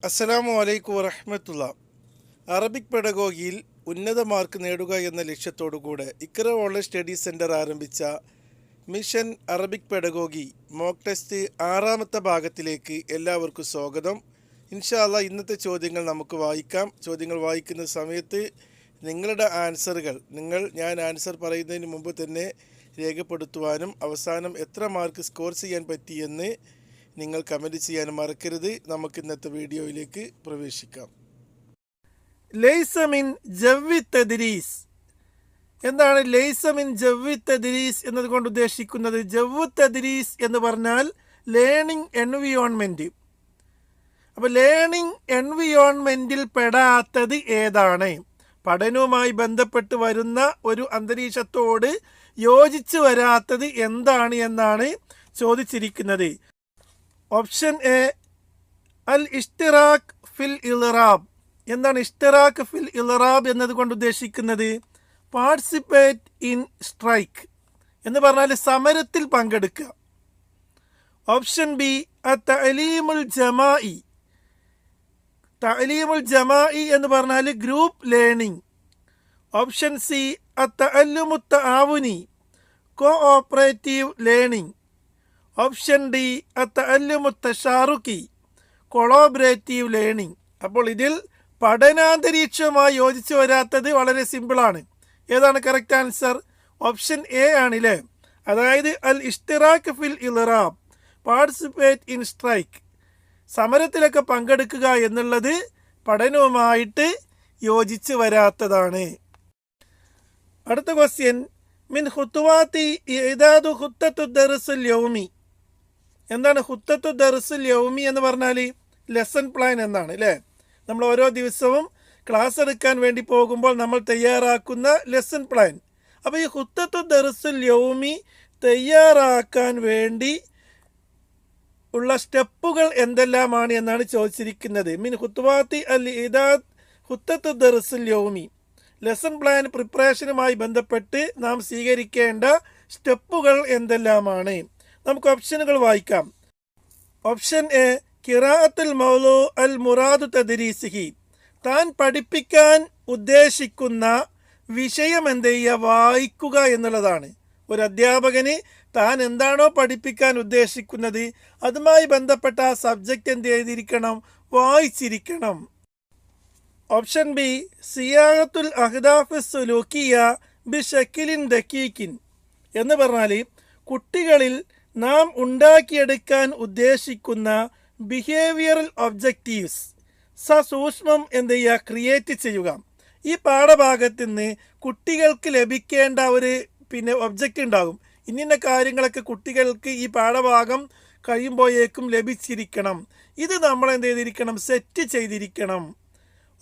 അസ്സലാമു അലൈക്കും വറഹ്മത്തുള്ള. അറബിക് പെഡഗോഗിയിൽ ഉന്നത മാർക്ക് നേടുക എന്ന ലക്ഷ്യത്തോടുകൂടെ ഇഖ്റ ഓൺലൈൻ സ്റ്റഡി സെൻറ്റർ ആരംഭിച്ച mission Arabic pedagogy mock test 6ാമത്തെ ഭാഗത്തിലേക്ക് എല്ലാവർക്കും സ്വാഗതം. ഇൻഷാ അല്ലാഹ് ഇന്നത്തെ ചോദ്യങ്ങൾ നമുക്ക് വായിക്കാം. ചോദ്യങ്ങൾ വായിക്കുന്ന സമയത്ത് നിങ്ങളുടെ ആൻസറുകൾ ഞാൻ ആൻസർ പറയുന്നതിന് മുമ്പ് തന്നെ രേഖപ്പെടുത്തുവാനും അവസാനം എത്ര മാർക്ക് സ്കോർ ചെയ്യാൻ പറ്റിയെന്ന് നിങ്ങൾ കമൻറ്റ് ചെയ്യാൻ മറക്കരുത്. നമുക്ക് ഇന്നത്തെ വീഡിയോയിലേക്ക് പ്രവേശിക്കാം. ലൈസ മിൻ ജവ്വി തദ്രീസ്. എന്താണ് ലൈസ മിൻ ജവ്വി തദ്രീസ് എന്നതുകൊണ്ട് ഉദ്ദേശിക്കുന്നത്? ജവ്വു തദ്രീസ് എന്ന് പറഞ്ഞാൽ ലേണിംഗ് എൻവിയോൺമെൻറ്റ്. അപ്പോൾ ലേണിംഗ് എൻവിയോൺമെൻറ്റിൽ പെടാത്തത് ഏതാണ്? പഠനവുമായി ബന്ധപ്പെട്ട് വരുന്ന ഒരു അന്തരീക്ഷത്തോട് യോജിച്ച് വരാത്തത് എന്താണ് എന്നാണ് ചോദിച്ചിരിക്കുന്നത്. ഓപ്ഷൻ എ അൽ ഇഷ്തിറാഖ് ഫിൽ ഇൽറാബ്. എന്താണ് ഇഷ്തിറാഖ് ഫിൽ ഇൽറാബ് എന്നതുകൊണ്ട് ഉദ്ദേശിക്കുന്നത്? പാർട്ടിസിപ്പേറ്റ് ഇൻ സ്ട്രൈക്ക് എന്ന് പറഞ്ഞാൽ സമരത്തിൽ പങ്കെടുക്കുക. Option B തഅലീമുൽ ജമാഇ. തഅലീമുൽ ജമാഇ എന്ന് പറഞ്ഞാൽ ഗ്രൂപ്പ് ലേണിംഗ്. ഓപ്ഷൻ സി തഅല്ലുമു തആവുനി, കോഓപ്പറേറ്റീവ് ലേണിംഗ്. ഓപ്ഷൻ ഡി തഅല്ലുമു തശാറുക്കി, കൊളാബറേറ്റീവ് ലേണിംഗ്. അപ്പോൾ ഇതിൽ പഠനാന്തരീക്ഷവുമായി യോജിച്ച് വരാത്തത് വളരെ സിമ്പിളാണ്. ഏതാണ് കറക്റ്റ് ആൻസർ? ഓപ്ഷൻ എ ആണല്ലേ. അതായത് അൽ ഇഷ്തിറാഖ് ഫിൽ ഇൽറാബ്, പാർട്ടിസിപ്പേറ്റ് ഇൻ സ്ട്രൈക്ക്, സമരത്തിലൊക്കെ പങ്കെടുക്കുക എന്നുള്ളത് പഠനവുമായിട്ട് യോജിച്ച് വരാത്തതാണ്. അടുത്ത ക്വസ്റ്റ്യൻ, മിൻ ഖുത്വാത്തി ഇഅദാദു ഖുത്തത്തു ദർസുൽ യൗമി. എന്താണ് ഖുത്തത്തു ദർസുൽ യൗമി എന്ന് പറഞ്ഞാൽ? ലെസൺ പ്ലാൻ എന്നാണ് അല്ലേ. നമ്മൾ ഓരോ ദിവസവും ക്ലാസ് എടുക്കാൻ വേണ്ടി പോകുമ്പോൾ നമ്മൾ തയ്യാറാക്കുന്ന ലെസൺ പ്ലാൻ. അപ്പോൾ ഈ ഖുത്തത്തു ദർസുൽ യൗമി തയ്യാറാക്കാൻ വേണ്ടി ഉള്ള സ്റ്റെപ്പുകൾ എന്തെല്ലാമാണ് എന്നാണ് ചോദിച്ചിരിക്കുന്നത്. മിൻ ഖുത്വാത്തി അൽ ഇഅദാദ് ഖുത്തത്തു ദർസുൽ യൗമി, ലെസൺ പ്ലാൻ പ്രിപ്പറേഷനുമായി ബന്ധപ്പെട്ട് നാം സ്വീകരിക്കേണ്ട സ്റ്റെപ്പുകൾ എന്തെല്ലാമാണ്? നമുക്ക് ഓപ്ഷനുകൾ വായിക്കാം. ഓപ്ഷൻ എ ഖിറാഅത്തുൽ മൗലൂ അൽ മുറാദു തദ്രീസിഹി. താൻ പഠിപ്പിക്കാൻ ഉദ്ദേശിക്കുന്ന വിഷയം എന്ത് ചെയ്യുക? വായിക്കുക എന്നുള്ളതാണ്. ഒരു അധ്യാപകന് താൻ എന്താണോ പഠിപ്പിക്കാൻ ഉദ്ദേശിക്കുന്നത് അതുമായി ബന്ധപ്പെട്ട ആ സബ്ജക്റ്റ് എന്ത് ചെയ്തിരിക്കണം? വായിച്ചിരിക്കണം. ഓപ്ഷൻ ബി സിയാഗത്തുൽ അഹ്ദാഫ് സുലൂക്കിയ ബിശക്കിലിൻ ദക്കീക്കിൻ എന്ന് പറഞ്ഞാൽ കുട്ടികളിൽ നാം ഉണ്ടാക്കിയെടുക്കാൻ ഉദ്ദേശിക്കുന്ന ബിഹേവിയറൽ ഒബ്ജക്റ്റീവ്സ് സസൂക്ഷ്മം എന്ത് ചെയ്യുക? ക്രിയേറ്റ് ചെയ്യുക. ഈ പാഠഭാഗത്ത് നിന്ന് കുട്ടികൾക്ക് ലഭിക്കേണ്ട ഒരു ഒബ്ജക്റ്റ് ഉണ്ടാകും. ഇന്ന കാര്യങ്ങളൊക്കെ കുട്ടികൾക്ക് ഈ പാഠഭാഗം കഴിയുമ്പോഴേക്കും ലഭിച്ചിരിക്കണം. ഇത് നമ്മൾ എന്ത് ചെയ്തിരിക്കണം? സെറ്റ് ചെയ്തിരിക്കണം.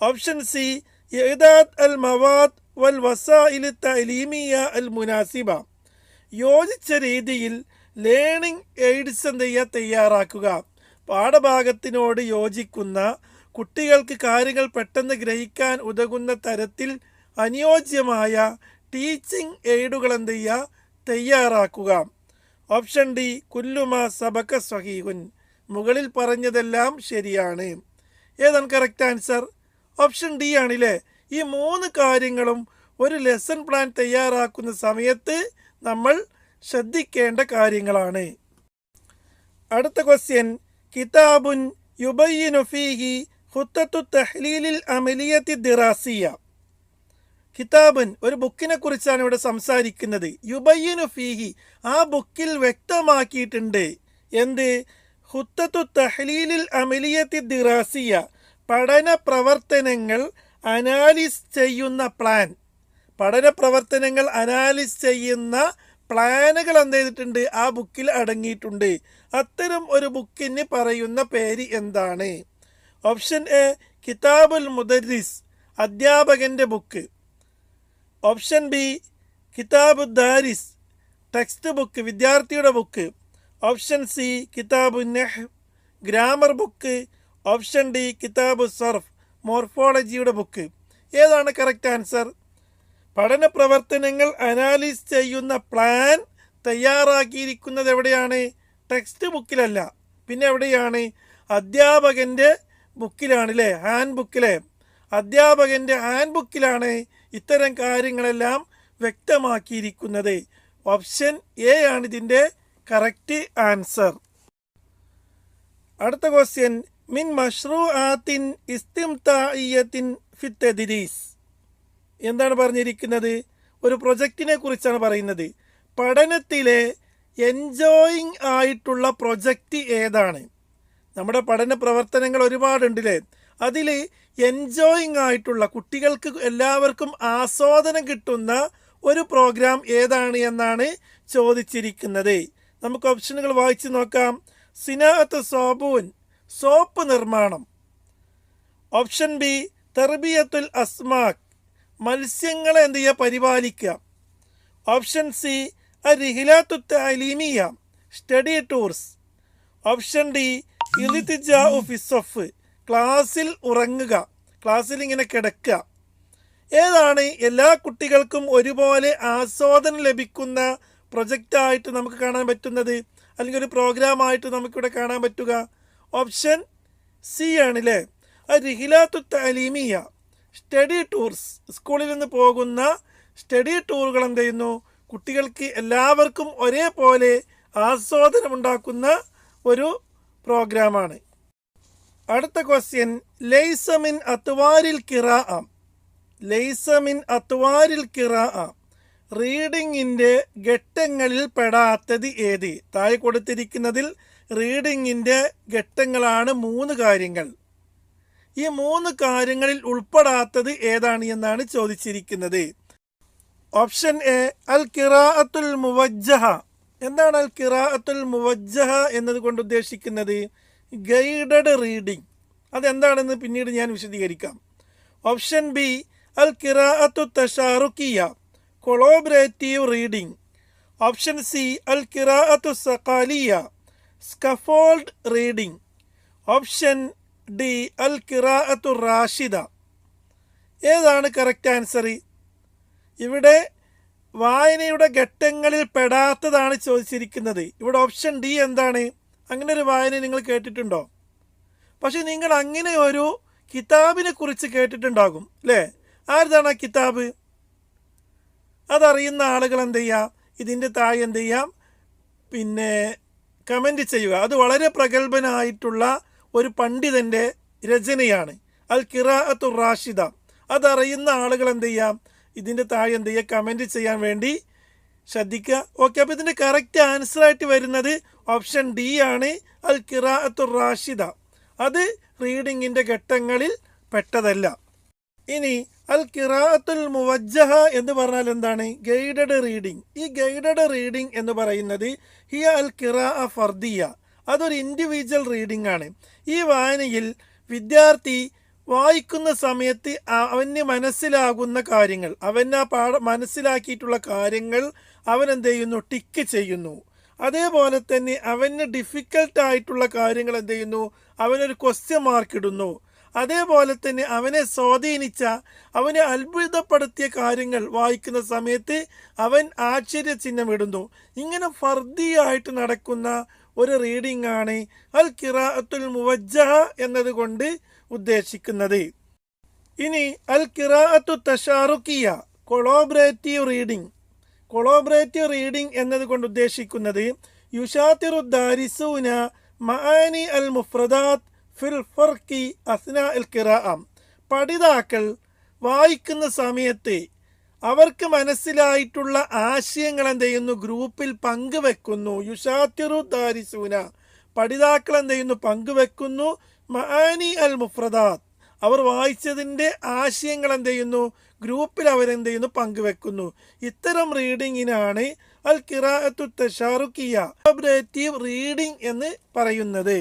ഓപ്ഷൻ സി ഇഅദാദ് അൽ മവാദ് വൽ വസാഇൽ തഅലീമിയ അൽ മുനാസിബ. യോജിച്ച രീതിയിൽ ലേണിംഗ് എയ്ഡ്സ് എന്ത് ചെയ്യുക? തയ്യാറാക്കുക. പാഠഭാഗത്തിനോട് യോജിക്കുന്ന, കുട്ടികൾക്ക് കാര്യങ്ങൾ പെട്ടെന്ന് ഗ്രഹിക്കാൻ ഉതകുന്ന തരത്തിൽ അനുയോജ്യമായ ടീച്ചിങ് എയ്ഡുകൾ എന്ത് ചെയ്യുക? തയ്യാറാക്കുക. ഓപ്ഷൻ ഡി കുല്ലുമാ സബക സ്വഹീഹുൻ. മുകളിൽ പറഞ്ഞതെല്ലാം ശരിയാണ്. ഏതാണ് കറക്റ്റ് ആൻസർ? ഓപ്ഷൻ ഡി ആണല്ലേ. ഈ 3 കാര്യങ്ങളും ഒരു ലെസൺ പ്ലാൻ തയ്യാറാക്കുന്ന സമയത്ത് നമ്മൾ ശ്രദ്ധിക്കേണ്ട കാര്യങ്ങളാണ്. അടുത്ത ക്വസ്റ്റ്യൻ, കിതാബുൻ യുബയ്യിനു ഫീഹി ഖുത്തത്തു തഹ്ലീലിൽ അമലിയത്തി ദിറാസിയ. കിതാബുൻ ഒരു ബുക്കിനെ കുറിച്ചാണ് ഇവിടെ സംസാരിക്കുന്നത്. യുബയ്യിനു ഫീഹി, ആ ബുക്കിൽ വ്യക്തമാക്കിയിട്ടുണ്ട് എന്ത്? ഖുത്തത്തു തഹ്ലീലിൽ അമലിയത്തി ദിറാസിയ, പഠന പ്രവർത്തനങ്ങൾ അനാലിസ് ചെയ്യുന്ന പ്ലാൻ. പഠന പ്രവർത്തനങ്ങൾ അനാലിസ് ചെയ്യുന്ന പ്ലാനുകൾ എന്ത് ചെയ്തിട്ടുണ്ട്? ആ ബുക്കിൽ അടങ്ങിയിട്ടുണ്ട്. അത്തരം ഒരു ബുക്കിന് പറയുന്ന പേര് എന്താണ്? ഓപ്ഷൻ എ കിതാബുൽ മുദരിസ്, അധ്യാപകൻ്റെ ബുക്ക്. ഓപ്ഷൻ ബി കിതാബു ദാരിസ്, ടെക്സ്റ്റ് ബുക്ക്, വിദ്യാർത്ഥിയുടെ ബുക്ക്. ഓപ്ഷൻ സി കിതാബു നഹ്, ഗ്രാമർ ബുക്ക്. ഓപ്ഷൻ ഡി കിതാബു സർഫ്, മോർഫോളജിയുടെ ബുക്ക്. ഏതാണ് കറക്റ്റ് ആൻസർ? പഠന പ്രവർത്തനങ്ങൾ അനാലിസ് ചെയ്യുന്ന പ്ലാൻ തയ്യാറാക്കിയിരിക്കുന്നത് എവിടെയാണ്? ടെക്സ്റ്റ് ബുക്കിലല്ല. പിന്നെ എവിടെയാണ്? അധ്യാപകൻ്റെ ബുക്കിലാണ് അല്ലേ, ഹാൻഡ് ബുക്കിലെ അധ്യാപകൻ്റെ ഹാൻഡ് ബുക്കിലാണ് ഇത്തരം കാര്യങ്ങളെല്ലാം വ്യക്തമാക്കിയിരിക്കുന്നത്. ഓപ്ഷൻ എ ആണ് ഇതിൻ്റെ കറക്റ്റ് ആൻസർ. അടുത്ത ക്വസ്റ്റ്യൻ, മിൻ മഷ്റൂആത്തിൻ ഇസ്തിംതാഇയ്യത്തിൻ ഫി തദ്രീസ്. എന്താണ് പറഞ്ഞിരിക്കുന്നത്? ഒരു പ്രൊജക്റ്റിനെ കുറിച്ചാണ് പറയുന്നത്. പഠനത്തിലെ എൻജോയിങ് ആയിട്ടുള്ള പ്രൊജക്റ്റ് ഏതാണ്? നമ്മുടെ പഠന പ്രവർത്തനങ്ങൾ ഒരുപാടുണ്ടല്ലേ, അതിൽ എൻജോയിങ് ആയിട്ടുള്ള, കുട്ടികൾക്ക് എല്ലാവർക്കും ആസ്വാദനം കിട്ടുന്ന ഒരു പ്രോഗ്രാം ഏതാണ് എന്നാണ് ചോദിച്ചിരിക്കുന്നത്. നമുക്ക് ഓപ്ഷനുകൾ വായിച്ചു നോക്കാം. സിനാഅത്ത് സോബൂൻ, സോപ്പ് നിർമ്മാണം. ഓപ്ഷൻ ബി തർബിയത്തുൽ അസ്മാക്, മത്സ്യങ്ങളെ എന്ത് ചെയ്യുക, പരിപാലിക്കുക. ഓപ്ഷൻ സി അരിഹിലാത്തു തഅലീമിയ, സ്റ്റഡി ടൂർസ്. ഓപ്ഷൻ ഡി ഇൽതിജാഉ ഫിസ്സഫ്, ക്ലാസ്സിൽ ഉറങ്ങുക, ക്ലാസ്സിൽ ഇങ്ങനെ കിടക്കുക. ഏതാണ് എല്ലാ കുട്ടികൾക്കും ഒരുപോലെ ആസ്വാദനം ലഭിക്കുന്ന പ്രൊജക്റ്റായിട്ട് നമുക്ക് കാണാൻ പറ്റുന്നത്, അല്ലെങ്കിൽ ഒരു പ്രോഗ്രാമായിട്ട് നമുക്കിവിടെ കാണാൻ പറ്റുക? ഓപ്ഷൻ സി ആണല്ലേ, അരിഹിലാത്തു തഅലീമിയ, സ്റ്റഡി ടൂർസ്. സ്കൂളിൽ നിന്ന് പോകുന്ന സ്റ്റഡി ടൂറുകൾ എന്ത് ചെയ്യുന്നു, കുട്ടികൾക്ക് എല്ലാവർക്കും ഒരേപോലെ ആസ്വാദനമുണ്ടാക്കുന്ന ഒരു പ്രോഗ്രാമാണ്. അടുത്ത ക്വസ്റ്റ്യൻ, ലൈസ മിൻ അത്വാരിൽ ഖിറാഅ, ലൈസ മിൻ അത്വാരിൽ ഖിറാഅ, റീഡിങ്ങിൻ്റെ ഘട്ടങ്ങളിൽ പെടാത്തത് ഏത്? താഴെ കൊടുത്തിരിക്കുന്നതിൽ റീഡിങ്ങിൻ്റെ ഘട്ടങ്ങളാണ് 3 കാര്യങ്ങൾ. ഈ 3 കാര്യങ്ങളിൽ ഉൾപ്പെടാത്തത് ഏതാണ് എന്നാണ് ചോദിച്ചിരിക്കുന്നത്. ഓപ്ഷൻ എ അൽ ഖിറാഅത്തുൽ മുവജ്ജഹ. എന്താണ് അൽ ഖിറാഅത്തുൽ മുവജ്ജഹ എന്നതുകൊണ്ട് ഉദ്ദേശിക്കുന്നത്? Guided reading. അതെന്താണെന്ന് പിന്നീട് ഞാൻ വിശദീകരിക്കാം. ഓപ്ഷൻ ബി അൽ ഖിറാഅത്തു തശാറുക്കിയ, കൊളോബറേറ്റീവ് റീഡിംഗ്. ഓപ്ഷൻ സി അൽ ഖിറാഅത്തു സഖാലിയ, സ്കഫോൾഡ് റീഡിംഗ്. ഓപ്ഷൻ ഡി അൽ ഖിറാഅത്തു റാഷിദ. ഏതാണ് കറക്റ്റ് ആൻസർ? ഇവിടെ വായനയുടെ ഘട്ടങ്ങളിൽ പെടാത്തതാണ് ചോദിച്ചിരിക്കുന്നത്. ഇവിടെ ഓപ്ഷൻ ഡി എന്താണ്? അങ്ങനെ ഒരു വായന നിങ്ങൾ കേട്ടിട്ടുണ്ടോ? പക്ഷെ നിങ്ങൾ അങ്ങനെ ഒരു കിതാബിനെ കുറിച്ച് കേട്ടിട്ടുണ്ടാകും അല്ലേ? ആരുതാണ് ആ കിതാബ്? അതറിയുന്ന ആളുകൾ എന്ത് ചെയ്യാം, ഇതിൻ്റെ താഴെ എന്ത് ചെയ്യാം, പിന്നെ കമൻറ്റ് ചെയ്യുക. അത് വളരെ പ്രഗത്ഭനായിട്ടുള്ള ഒരു പണ്ഡിതൻ്റെ രചനയാണ് അൽ ഖിറാഅത്തു റാഷിദ. അതറിയുന്ന ആളുകൾ എന്ത് ചെയ്യാം, ഇതിൻ്റെ താഴെ എന്ത് ചെയ്യുക, കമൻറ്റ് ചെയ്യാൻ വേണ്ടി ശ്രദ്ധിക്കുക. ഓക്കെ, അപ്പോൾ ഇതിൻ്റെ കറക്റ്റ് ആൻസറായിട്ട് വരുന്നത് ഓപ്ഷൻ ഡി ആണ്, അൽ ഖിറാഅത്തു റാഷിദ. അത് റീഡിങ്ങിൻ്റെ ഘട്ടങ്ങളിൽ പെട്ടതല്ല. ഇനി അൽ ഖിറാഅത്തുൽ മുവജ്ജഹ എന്ന് പറഞ്ഞാൽ എന്താണ്? Guided reading. ഈ ഗൈഡഡ് റീഡിംഗ് എന്ന് പറയുന്നത് ഹിയ അൽ ഖിറാഅ ഫർദിയ, അതൊരു ഇൻഡിവിജ്വൽ റീഡിംഗ് ആണ്. ഈ വായനയിൽ വിദ്യാർത്ഥി വായിക്കുന്ന സമയത്ത് അവന് മനസ്സിലാകുന്ന കാര്യങ്ങൾ, അവൻ ആ മനസ്സിലാക്കിയിട്ടുള്ള കാര്യങ്ങൾ അവൻ എന്ത് ചെയ്യുന്നു, ടിക്ക് ചെയ്യുന്നു. അതേപോലെ തന്നെ അവന് ഡിഫിക്കൽട്ടായിട്ടുള്ള കാര്യങ്ങൾ എന്ത് ചെയ്യുന്നു, അവനൊരു ക്വസ്റ്റ്യൻ മാർക്ക് ഇടുന്നു. അതേപോലെ തന്നെ അവനെ സ്വാധീനിച്ച, അവനെ അത്ഭുതപ്പെടുത്തിയ കാര്യങ്ങൾ വായിക്കുന്ന സമയത്ത് അവൻ ആശ്ചര്യചിഹ്നം ഇടുന്നു. ഇങ്ങനെ ഫർദിയായിട്ട് നടക്കുന്ന ഒരു റീഡിംഗ് ആണ് അൽ ഖിറാഅത്തുൽ മുവജ്ജഹ എന്നതുകൊണ്ട് ഉദ്ദേശിക്കുന്നത്. ഇനി അൽ ഖിറാഅത്തു തശാറുക്കിയ, കൊളോബറേറ്റീവ് റീഡിംഗ്. കൊളോബറേറ്റീവ് റീഡിംഗ് എന്നതുകൊണ്ട് ഉദ്ദേശിക്കുന്നത് യുഷാത്തിറു ദാരിസൂന മആനി അൽ മുഫ്രദാത്ത് ഫിൽ ഫർഖി അസ്നാ അൽ ഖിറാഅ. പഠിതാക്കൾ വായിക്കുന്ന സമയത്ത് അവർക്ക് മനസ്സിലായിട്ടുള്ള ആശയങ്ങൾ എന്ത് ചെയ്യുന്നു, ഗ്രൂപ്പിൽ പങ്കുവെക്കുന്നു. യുഷാത്തിറു ദാരിസൂന, പഠിതാക്കൾ എന്ത് ചെയ്യുന്നു, പങ്കുവെക്കുന്നു. മആനി അൽ മുഫ്രദാത്ത്, അവർ വായിച്ചതിൻ്റെ ആശയങ്ങൾ എന്ത് ചെയ്യുന്നു, ഗ്രൂപ്പിൽ അവരെന്ത് ചെയ്യുന്നു, പങ്കുവെക്കുന്നു. ഇത്തരം റീഡിങ്ങിനാണ് അൽ ഖിറാഅത്തു തശാറുക്കിയ, കൊളാബറേറ്റീവ് റീഡിംഗ് എന്ന് പറയുന്നത്.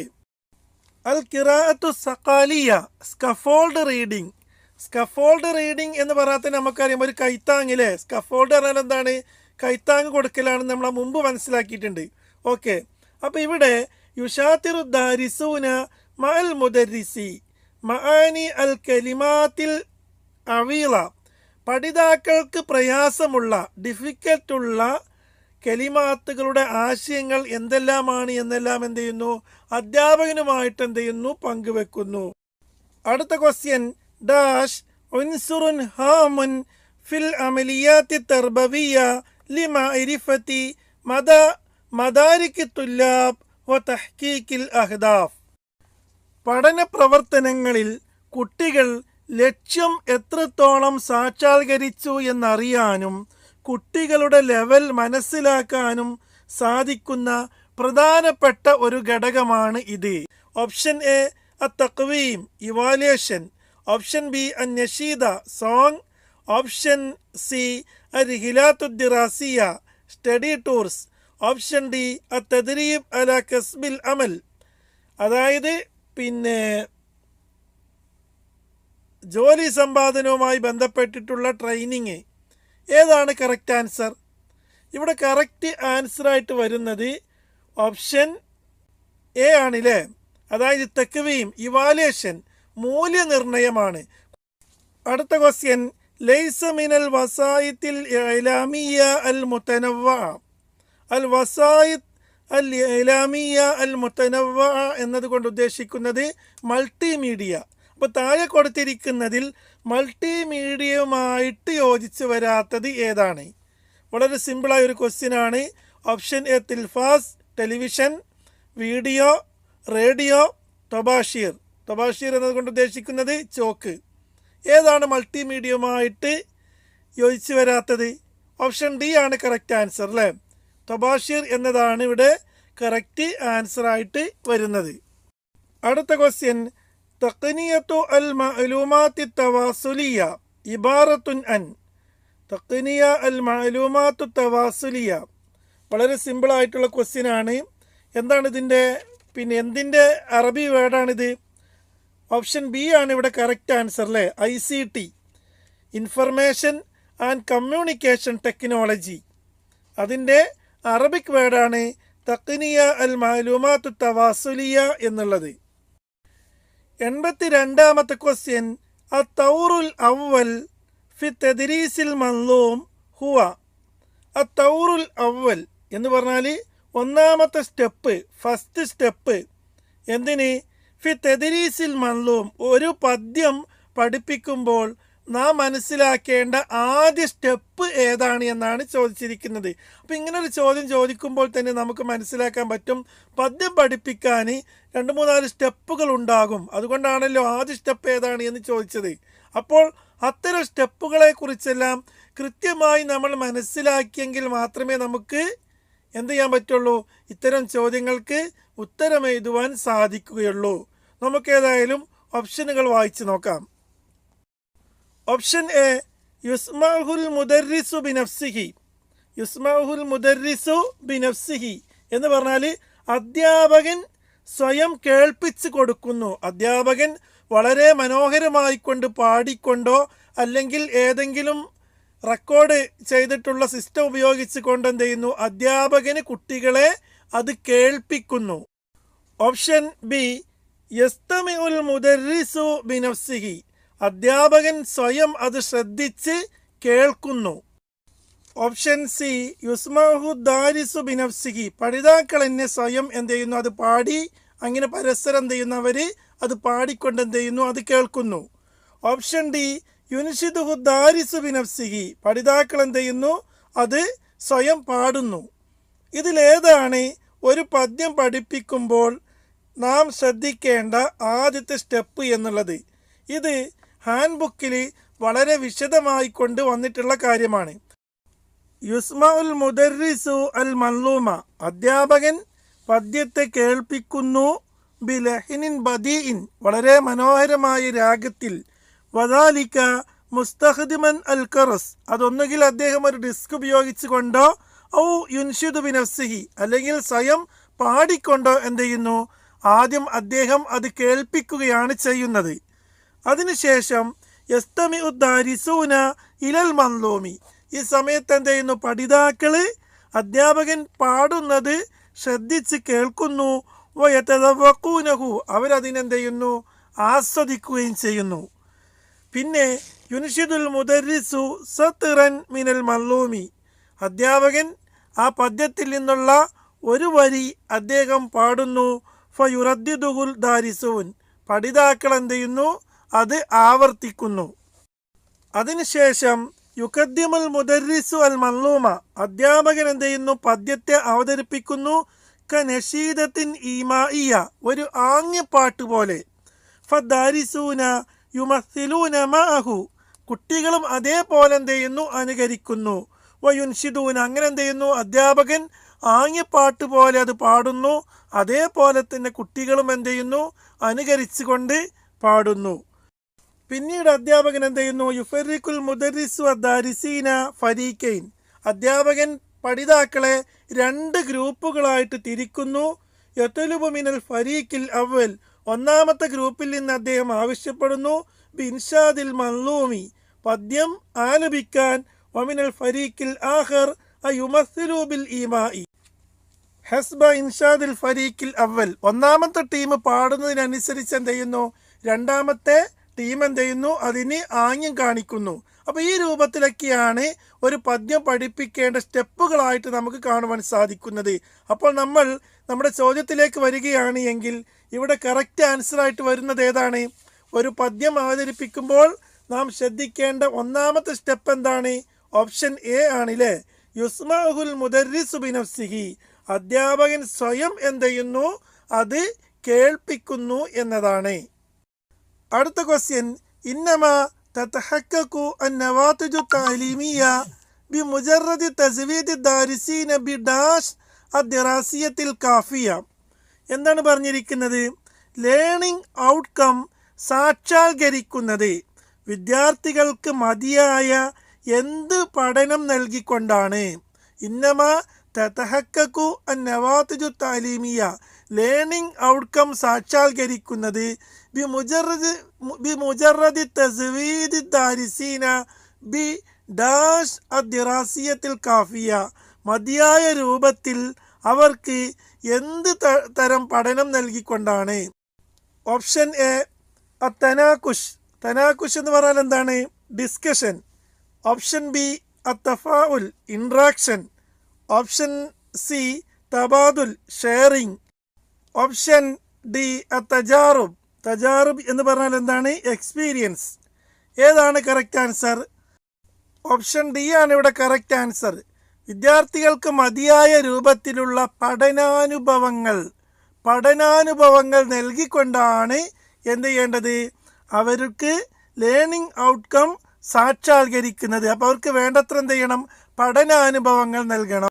അൽ ഖിറാഅത്തു സഖാലിയ, സ്കഫോൾഡ് റീഡിംഗ്. സ്കഫോൾഡ് റീഡിംഗ് എന്ന് പറയാത്ത നമുക്കറിയാം, ഒരു കൈത്താങ്ങിലെ സ്കഫോൾഡ് പറഞ്ഞാൽ എന്താണ്, കൈത്താങ് കൊടുക്കലാണ്, നമ്മൾ മുമ്പ് മനസ്സിലാക്കിയിട്ടുണ്ട്. ഓക്കെ, അപ്പോൾ ഇവിടെ യുഷാത്തിറു ദാരിസൂന മഅൽ മുദരിസി മആനി അൽ കലിമാത്തിൽ അവീള, പഠിതാക്കൾക്ക് പ്രയാസമുള്ള, ഡിഫിക്കൽട്ടുള്ള കലിമാത്തുകളുടെ ആശയങ്ങൾ എന്തെല്ലാമാണ് എന്നെല്ലാം എന്ത് ചെയ്യുന്നു, അധ്യാപകനുമായിട്ട് എന്ത് ചെയ്യുന്നു, പങ്കുവെക്കുന്നു. അടുത്ത ക്വസ്റ്റ്യൻ ഡാഷ് ഉൻസുറുൻ ഹാമുൻ ഫിൽ അമലിയാത്തി തർബവിയ ലിമഅരിഫത്തി മദാരിക് തുല്ലാബ് വ തഹ്കീക്കിൽ അഹ്ദാഫ്. പഠന പ്രവർത്തനങ്ങളിൽ കുട്ടികൾ ലക്ഷ്യം എത്രത്തോളം സാക്ഷാത്കരിച്ചു എന്നറിയാനും കുട്ടികളുടെ ലെവൽ മനസ്സിലാക്കാനും സാധിക്കുന്ന പ്രധാനപ്പെട്ട ഒരു ഘടകമാണ് ഇത്. ഓപ്ഷൻ എ അത്തഖ്വീം ഇവാലുവേഷൻ, ഓപ്ഷൻ ബി അന്നഷീദ സോങ്, ഓപ്ഷൻ സി അർഹിലാത്തുദ്ദിറാസിയ സ്റ്റഡി ടൂർസ്, ഓപ്ഷൻ ഡി അത്തദ്രീബ് അല കസ്ബിൽ അമൽ. അതായത് ജോലി സമ്പാദനവുമായി ബന്ധപ്പെട്ടിട്ടുള്ള ട്രെയിനിങ്. ഏതാണ് കറക്റ്റ് ആൻസർ? ഇവിടെ കറക്റ്റ് ആൻസറായിട്ട് വരുന്നത് ഓപ്ഷൻ എ ആണല്ലേ. അതായത് തക്വീം ഇവാലുവേഷൻ മൂല്യനിർണയമാണ്. അടുത്ത ക്വസ്റ്റ്യൻ ലൈസ മിനൽ വസായിത്തിൽ ഇലാമിയ അൽ മുതനവ്വ. അൽ വസായിത്ത് അൽ ഇലാമിയ അൽ മുതനവ്വ എന്നതുകൊണ്ട് ഉദ്ദേശിക്കുന്നത് മൾട്ടിമീഡിയ. അപ്പോൾ താഴെ കൊടുത്തിരിക്കുന്നതിൽ മൾട്ടിമീഡിയയുമായിട്ട് യോജിച്ച് വരാത്തത് ഏതാണ്? വളരെ സിമ്പിളായ ഒരു ക്വസ്റ്റ്യനാണ്. ഓപ്ഷൻ എ തിൽഫാസ് ടെലിവിഷൻ, വീഡിയോ, റേഡിയോ, തൊബാഷീർ. തൊബാഷീർ എന്നതുകൊണ്ട് ഉദ്ദേശിക്കുന്നത് ചോക്ക്. ഏതാണ് മൾട്ടിമീഡിയയുമായിട്ട് യോജിച്ച് വരാത്തത്? ഓപ്ഷൻ ഡി ആണ് കറക്റ്റ് ആൻസർ അല്ലേ. തൊബാഷീർ എന്നതാണ് ഇവിടെ കറക്റ്റ് ആൻസറായിട്ട് വരുന്നത്. അടുത്ത ക്വസ്റ്റ്യൻ തഖ്നിയത്തു അൽ മഅലൂമാത്തി തവാസുലിയ ഇബാറത്തുൻ അൻ. തഖ്നിയ അൽ മഅലൂമാത്തു തവാസുലിയ വളരെ സിമ്പിളായിട്ടുള്ള ക്വസ്റ്റ്യനാണ്. എന്താണ് ഇതിൻ്റെ എന്തിൻ്റെ അറബി വേർഡാണിത്? ഓപ്ഷൻ ബി ആണ് ഇവിടെ കറക്റ്റ് ആൻസർ അല്ലേ. ICT information and communication technology. അതിൻ്റെ അറബിക് വേർഡാണ് തഖ്നിയ അൽ മഅലൂമാത്തു തവാസുലിയ എന്നുള്ളത്. 82ാമത്തെ ക്വസ്റ്റ്യൻ അത്തൗറുൽ അവൽ ഫി തദ്രീസിൽ മൻലൂം ഹുവ. അത്തൗറുൽ അവൽ എന്ന് പറഞ്ഞാൽ ഒന്നാമത്തെ സ്റ്റെപ്പ്, ഫസ്റ്റ് സ്റ്റെപ്പ്. എന്തിന്? ഫി തദ്രീസിൽ മൻലൂം, ഒരു പദ്യം പഠിപ്പിക്കുമ്പോൾ നാം മനസ്സിലാക്കേണ്ട ആദ്യ സ്റ്റെപ്പ് ഏതാണ് എന്നാണ് ചോദിച്ചിരിക്കുന്നത്. അപ്പോൾ ഇങ്ങനൊരു ചോദ്യം ചോദിക്കുമ്പോൾ തന്നെ നമുക്ക് മനസ്സിലാക്കാൻ പറ്റും പദ്യം പഠിപ്പിക്കാൻ 2-3-4 സ്റ്റെപ്പുകൾ ഉണ്ടാകും. അതുകൊണ്ടാണല്ലോ ആദ്യ സ്റ്റെപ്പ് ഏതാണ് എന്ന് ചോദിച്ചത്. അപ്പോൾ അത്തരം സ്റ്റെപ്പുകളെ കുറിച്ചെല്ലാം കൃത്യമായി നമ്മൾ മനസ്സിലാക്കിയെങ്കിൽ മാത്രമേ നമുക്ക് എന്ത് ചെയ്യാൻ പറ്റുള്ളൂ? ഇത്തരം ചോദ്യങ്ങൾക്ക് ഉത്തരം എഴുതുവാൻ സാധിക്കുകയുള്ളൂ. നമുക്കേതായാലും ഓപ്ഷനുകൾ വായിച്ചു നോക്കാം. Option A യുസ്മഉൽ മുദർരിസു ബിനഫ്സിഹി. യുസ്മഉൽ മുദർരിസു ബിനഫ്സിഹി എന്ന് പറഞ്ഞാൽ അധ്യാപകൻ സ്വയം കേൾപ്പിച്ച് കൊടുക്കുന്നു. അധ്യാപകൻ വളരെ മനോഹരമായിക്കൊണ്ട് പാടിക്കൊണ്ടോ അല്ലെങ്കിൽ ഏതെങ്കിലും റെക്കോർഡ് ചെയ്തിട്ടുള്ള സിസ്റ്റം ഉപയോഗിച്ച് കൊണ്ട് എന്ത് ചെയ്യുന്നു? അധ്യാപകന് കുട്ടികളെ അത് കേൾപ്പിക്കുന്നു. ഓപ്ഷൻ ബി യസ്തമിഉൽ മുദർരിസു ബിനഫ്സിഹി, അധ്യാപകൻ സ്വയം അത് ശ്രദ്ധിച്ച് കേൾക്കുന്നു. ഓപ്ഷൻ സി യുസ്മഉ ദാരിസു ബിനഫ്സിഹി, പഠിതാക്കൾ എന്നെ സ്വയം എന്ത് ചെയ്യുന്നു? അത് പാടി അങ്ങനെ പരസ്പരം എന്ത് ചെയ്യുന്നവർ അത് പാടിക്കൊണ്ട് എന്ത് ചെയ്യുന്നു? അത് കേൾക്കുന്നു. ഓപ്ഷൻ ഡി യുൻഷിദുഹു ദാരിസു ബിനഫ്സിഹി, പഠിതാക്കൾ എന്ത് ചെയ്യുന്നു? അത് സ്വയം പാടുന്നു. ഇതിലേതാണ് ഒരു പദ്യം പഠിപ്പിക്കുമ്പോൾ നാം ശ്രദ്ധിക്കേണ്ട ആദ്യത്തെ സ്റ്റെപ്പ് എന്നുള്ളത്? ഇത് ഹാൻഡ് ബുക്കിൽ വളരെ വിശദമായി കൊണ്ട് വന്നിട്ടുള്ള കാര്യമാണ്. യുസ്മഉൽ മുദർരിസു അൽ മൻലൂമ, അധ്യാപകൻ പദ്യത്തെ കേൾപ്പിക്കുന്നു. ബിലഹിനിൻ ബദീഇൻ, വളരെ മനോഹരമായ രാഗത്തിൽ. വദാലിക മുസ്തഖ്ദിമൻ അൽ ഖറസ്, അതൊന്നുകിൽ അദ്ദേഹം ഒരു ഡിസ്ക് ഉപയോഗിച്ച് കൊണ്ടോ ഔ യുൻഷിദു ബിനഫ്സിഹി, അല്ലെങ്കിൽ സ്വയം പാടിക്കൊണ്ടോ എന്ത് ചെയ്യുന്നു? ആദ്യം അദ്ദേഹം അത് കേൾപ്പിക്കുകയാണ് ചെയ്യുന്നത്. അതിനുശേഷം യസ്തമിഉ ദാരിസൂന ഇലൽ മൻലൂമി, ഈ സമയത്ത് എന്ത് ചെയ്യുന്നു? പഠിതാക്കള് അധ്യാപകൻ പാടുന്നത് ശ്രദ്ധിച്ച് കേൾക്കുന്നു. വയതദവഖൂനഹു, അവരതിനെന്ത് ചെയ്യുന്നു? ആസ്വദിക്കുകയും ചെയ്യുന്നു. പിന്നെ യുൻഷിദുൽ മുദർരിസു സത്റൻ മിനൽ മൻലൂമി, അധ്യാപകൻ ആ പദ്യത്തിൽ നിന്നുള്ള ഒരു വരി അദ്ദേഹം പാടുന്നു. ഫയുറദ്ദിദുൽ ദാരിസൂൻ, പഠിതാക്കൾ എന്ത് ചെയ്യുന്നു? അത് ആവർത്തിക്കുന്നു. അതിനുശേഷം യുഖദ്ദിമുൽ മുദർരിസു അൽ മൻലൂമ, അധ്യാപകൻ എന്ത് ചെയ്യുന്നു, പദ്യത്തെ അവതരിപ്പിക്കുന്നു. കനശീദത്തിൻ ഈമാഇയ, ഒരു ആംഗ്യപ്പാട്ട് പോലെ. ഫദ്ദാരിസൂന യുമസ്സിലൂന മഅഹു, കുട്ടികളും അതേപോലെ എന്ത് ചെയ്യുന്നു, അനുകരിക്കുന്നു. വയുൻഷിദൂന, അങ്ങനെ എന്ത് ചെയ്യുന്നു, അധ്യാപകൻ ആംഗ്യപ്പാട്ട് പോലെ അത് പാടുന്നു. അതേപോലെ തന്നെ കുട്ടികളും എന്ത് ചെയ്യുന്നു, അനുകരിച്ചുകൊണ്ട് പാടുന്നു. പിന്നീട് അധ്യാപകൻ എന്ത് ചെയ്യുന്നു, യുഫരിഖുൽ മുദർരിസു അദ്ദാരിസീന ഫരീഖൈൻ, അധ്യാപകൻ പഠിതാക്കളെ 2 ഗ്രൂപ്പുകളായിട്ട് തിരിക്കുന്നു. യത്ലുബു മിനൽ ഫരീഖിൽ അവൽ, ഒന്നാമത്തെ ഗ്രൂപ്പിൽ നിന്ന് അദ്ദേഹം ആവശ്യപ്പെടുന്നു ബിൻഷാദിൽ മൻലൂമി, പദ്യം ആലപിക്കാൻ. വമിനൽ ഫരീഖിൽ ആഖർ അയുമസ്സിലു ബിൽ ഈമായി ഹസ്ബ ഇൻഷാദിൽ ഫരീഖിൽ അവൽ, ഒന്നാമത്തെ ടീം പാടുന്നതിനനുസരിച്ച് എന്ത് ചെയ്യുന്നു, രണ്ടാമത്തെ ടീം എന്ത് ചെയ്യുന്നു, അതിന് ആംഗ്യം കാണിക്കുന്നു. അപ്പോൾ ഈ രൂപത്തിലൊക്കെയാണ് ഒരു പദ്യം പഠിപ്പിക്കേണ്ട സ്റ്റെപ്പുകളായിട്ട് നമുക്ക് കാണുവാൻ സാധിക്കുന്നത്. അപ്പോൾ നമ്മൾ നമ്മുടെ ചോദ്യത്തിലേക്ക് വരികയാണ് എങ്കിൽ ഇവിടെ കറക്റ്റ് ആൻസറായിട്ട് വരുന്നത് ഏതാണ്? ഒരു പദ്യം അവതരിപ്പിക്കുമ്പോൾ നാം ശ്രദ്ധിക്കേണ്ട ഒന്നാമത്തെ സ്റ്റെപ്പ് എന്താണ്? ഓപ്ഷൻ എ ആണല്ലേ. യുസ്മഉൽ മുദർരിസു ബിനഫ്സിഹി, അധ്യാപകൻ സ്വയം എന്ത് ചെയ്യുന്നു, അത് കേൾപ്പിക്കുന്നു എന്നതാണ്. അടുത്ത ക്വസ്റ്റ്യൻ, ഇന്നമാ തതഹഖഖു അന്നവാതിജു തഅലീമിയ ബിമുജറദി തസ്വീദി ദാരിസീന ബിഡാഷ് അദ്ദിറാസിയത്തിൽ കാഫിയ. എന്താണ് പറഞ്ഞിരിക്കുന്നത്? ലേണിംഗ് ഔട്ട്കം സാക്ഷാത്കരിക്കുന്നത് വിദ്യാർത്ഥികൾക്ക് മതിയായ എന്ത് പഠനം നൽകിക്കൊണ്ടാണ്? ഇന്നമാ തതഹഖഖു അന്നവാതിജു തഅലീമിയ, ലേണിംഗ് ഔട്ട്കം സാക്ഷാത്കരിക്കുന്നത് ബിമുജറദി തസ്വീദി ദാരിസീന ബി ഡാഷ് അദ്ദിറാസിയത്തിൽ കാഫിയ, മതിയായ രൂപത്തിൽ അവർക്ക് എന്ത് തരം പഠനം നൽകിക്കൊണ്ടാണ്? ഓപ്ഷൻ എ അത്തനാകുഷ്, തനാകുഷ് എന്ന് പറഞ്ഞാൽ എന്താണ്? ഡിസ്കഷൻ. ഓപ്ഷൻ ബി അത്തഫാഉൽ, ഇൻട്രാക്ഷൻ. ഓപ്ഷൻ സി തബാദുൽ, ഷെയറിംഗ്. ഓപ്ഷൻ ഡി അത്തജാറുബ്, തജാറുബ് എന്ന് പറഞ്ഞാൽ എന്താണ്? എക്സ്പീരിയൻസ്. ഏതാണ് കറക്റ്റ് ആൻസർ? ഓപ്ഷൻ ഡി ആണ് ഇവിടെ കറക്റ്റ് ആൻസർ. വിദ്യാർത്ഥികൾക്ക് മതിയായ രൂപത്തിലുള്ള പഠനാനുഭവങ്ങൾ നൽകിക്കൊണ്ടാണ് എന്ത് ചെയ്യേണ്ടത്? അവർക്ക് ലേണിംഗ് ഔട്ട്കം സാക്ഷാത്കരിക്കുന്നത്. അപ്പോൾ അവർക്ക് വേണ്ടത്ര എന്ത് ചെയ്യണം? പഠനാനുഭവങ്ങൾ നൽകണം.